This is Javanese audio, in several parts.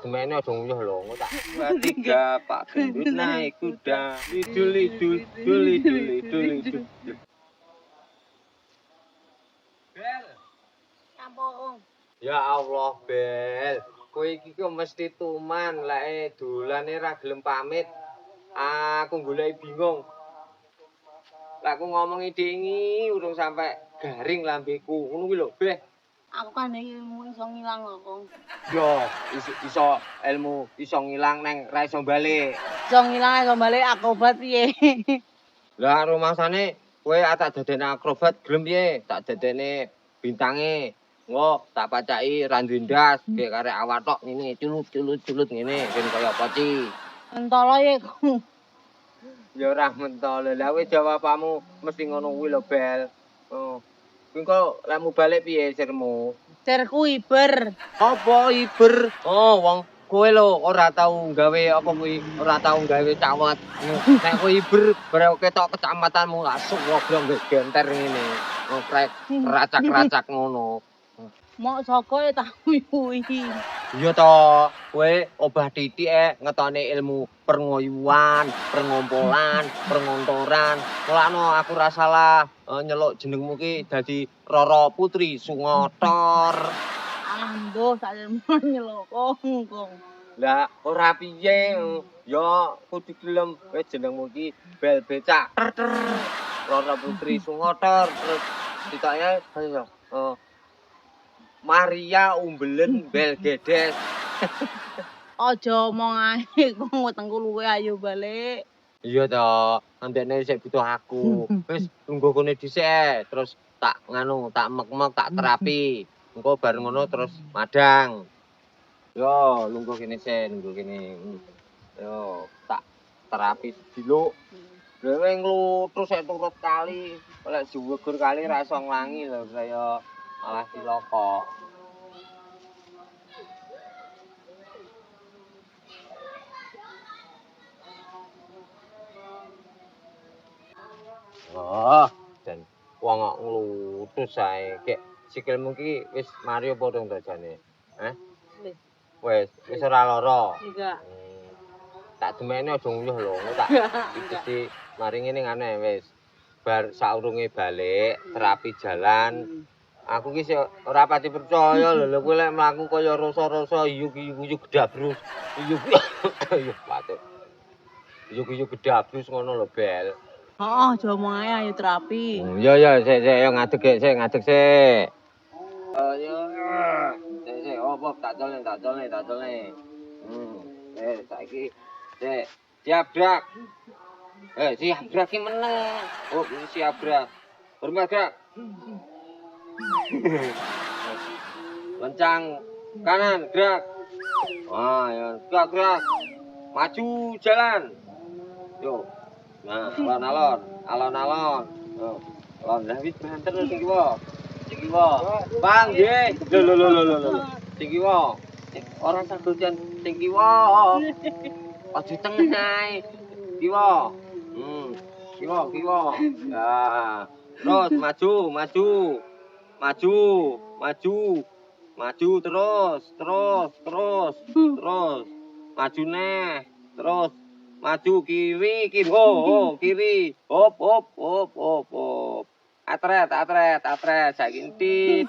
demene aja nguyuh lho, engko tak 2 3 Pak Gendut naik kuda. Lidul lidul dul lidul lidul lidul. Bel. Sampun. Ya Allah, Bel. Kowe iki kok mesti tuman lek dolane ra gelem pamit. Aku golek bingung. Lah aku ngomongi dingi urung sampe garing lambeku. Ngono kuwi lho, Beh. Aku kan ilmu iso ngilang lho, Kong. Yo, iso ilmu iso ngilang neng ra iso balik. Iso ngilang iso balik akrobat piye? Lah rumasane kowe tak dadene akrobat gelem piye? Tak dadene bintange. Engko tak pacaki randu ndas, kayak karek awak tok ngene, culut ngene, ben kaya poci. Entolo ye, Kong. Ya ora mentol. Lah wis jawabanmu mesti ngono kuwi lho, Bel. Oh. Kuwi kok lemu balik piye sirmu? Sirku iber. Apa iber? Oh, wong kowe lho ora tau gawe apa kuwi, ora tau gawe cawet. Nek kowe iber bareng ketok kecamatanmu langsung ngobrol mbek genter ngene. Ngoprek racak-racak ngono. Mok saka ya tak kuwi-kuwi. Iya to, kowe obah titik ngetone ilmu pernguyuan, perngompolan, pengontoran. Mulane aku ora salah nyeluk jenengmu ki dadi Roro Putri Sungotor. Alhamdulillah sak nyeluk Kong. Lah ora piye, ya kudu gelem wis jenengmu ki Bel Becak. Roro Putri Sungotor terus ditanya Maria Umbelen Bel Gedes. Aja omong ae, Kong wetengku luwe ayo balik. Iya toh, antene sik butuh aku. Wis tunggu kene dhisik terus tak tak mek-mek, tak terapi. Engko bareng ngono terus madang. Yo, lungguh kene sik, lungguh kene. Yo, tak terapi sediluk. Dhewe ngluthus sik turut kali. Lek juwegur kali ra iso nglangi lho, kaya malah cilaka. Oh, dan wong kok ngluthus ae. Kek sikilmu ki wis mari apa durung jane? Wis ora lara. Enggak. Tak demene aja nguyuh lho, tak iki mari ngene ngene wis. Bar saurunge balik terapi jalan. Aku ki sik ora pati percaya lho kowe lek mlaku kaya rasa-rasa iyuk-iyuk gedabrus. Iyuk patut. Iyuk-iyuk gedabrus ngono lho, Bel. Heeh, aja omong ae ayo terapi. Iya sik yo ngadeg sik. Yo. Sik op tak colne. Saiki sik siap brak. Siap brak ki meneng. Oh, siap brak. Hormat brak. Lencang kanan gerak. Wah, ya gerak. Maju jalan. Yo. Nah, alon-alon. Yo. Alon lah wis banter sing kiwa. Bang, nggih. Lho. Sing kiwa. Ora sadojan sing kiwa. Aja tengah ae. Kiwa. Kiwa. Nah, terus maju terus. Maju neh, terus maju kiri. Oh, kiri. Hop. Atret. Saiki entit.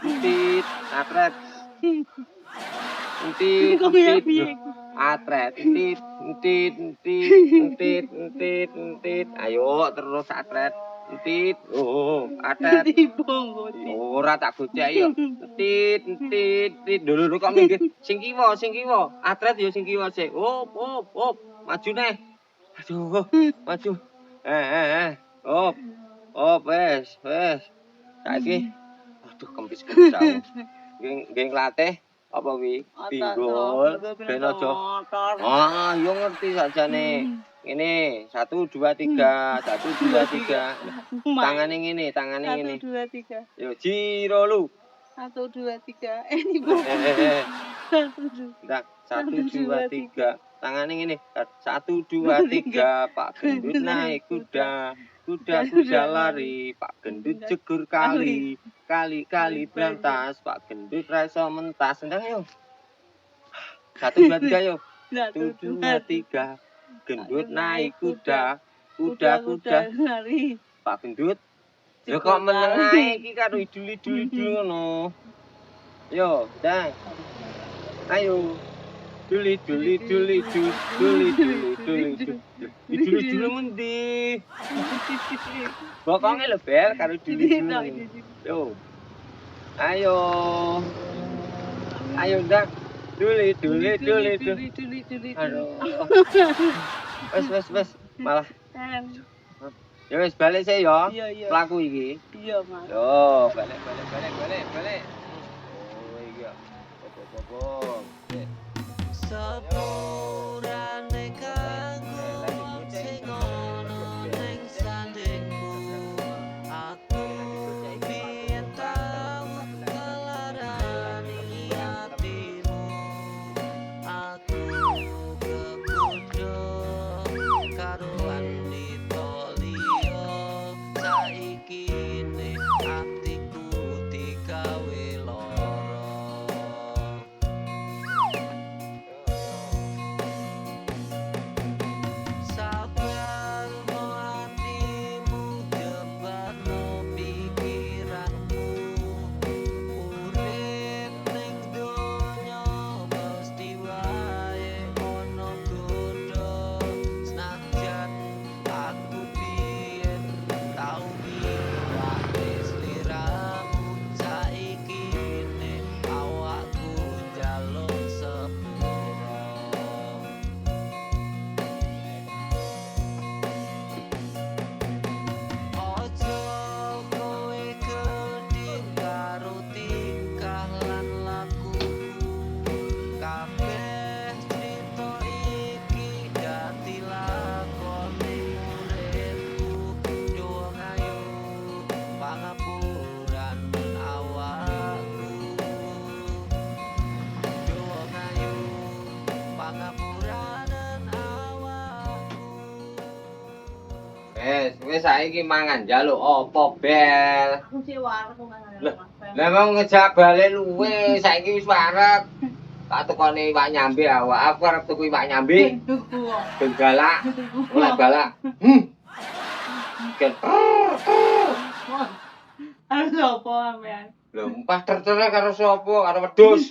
Atret. Entit. Atret. Entit. Ayo terus atret. Entit. Oh, atret. Ora tak gocek yo. Entit. Lho kok minggir. Sing kiwa. Atret yo sing kiwa sik. Hop. Maju neh. Aduh, maju. Hop, wes. Saiki aduh kempis aku. Nggih nglatih apa kuwi? Pinggul. Ben aja. Yo ngerti sakjane. Ngene, 1 2 3. Tangane ngene. 1 2 3. Yo jiro lu. 1 2 3. Ini Bu. 1 2 3. Tangane ngene. 1 2 3. Pak Gendut naik kuda. Kuda lari. Pak Gendut jegur kali. Kali berantas. Pak Gendut ra iso mentas. Ndang yo. 1, 2, 3 yo. 1, 1, 2, 3. Gendut naik kuda. Kuda. lari. Pak Gendut. Ya kok meneng ae iki karo idul-idul ngono. Yo, dah. Ayo. Duli. Idul mendi. Bokonge lho bel karo duli. Yo. Ayo. Ayo dah. Duli. Aduh. Wes. Malah. Ya wis balik sih ya. Iya. Pelaku iki. Iya, Mas. Yo, balik. Oh iya. Bobo. Sepurane kanggo sing ono ning sandingmu aku biyen tau ngelarani hatimu aku kepundho karo wanita liya saiki ne atiku digawe lara sabar hatimu jebakno pikiranmu urip ning donya mesti wae ono godho senajan aku biyen tau mirake sliramu saiki ne awakku njaluk sepuro Ojo kowe gedhe karo tingkah lan lakuku kabeh crita iki dadi lakone uripku doang ayu pangapuran awakku doang ayu pangapuran awakku Wes saiki mangan njaluk opo bel? Aku sih warek kok Mas. Lah mau ngejak balik luwe saiki wis wareg. Tak tekone iwak nyambe awak. Aku arep tuku iwak nyambe. Tuku kok. Ben galak. Mulai galak. Ken. Harus apa ampean? Lho, empah tertere karo sapa? Karo wedhus.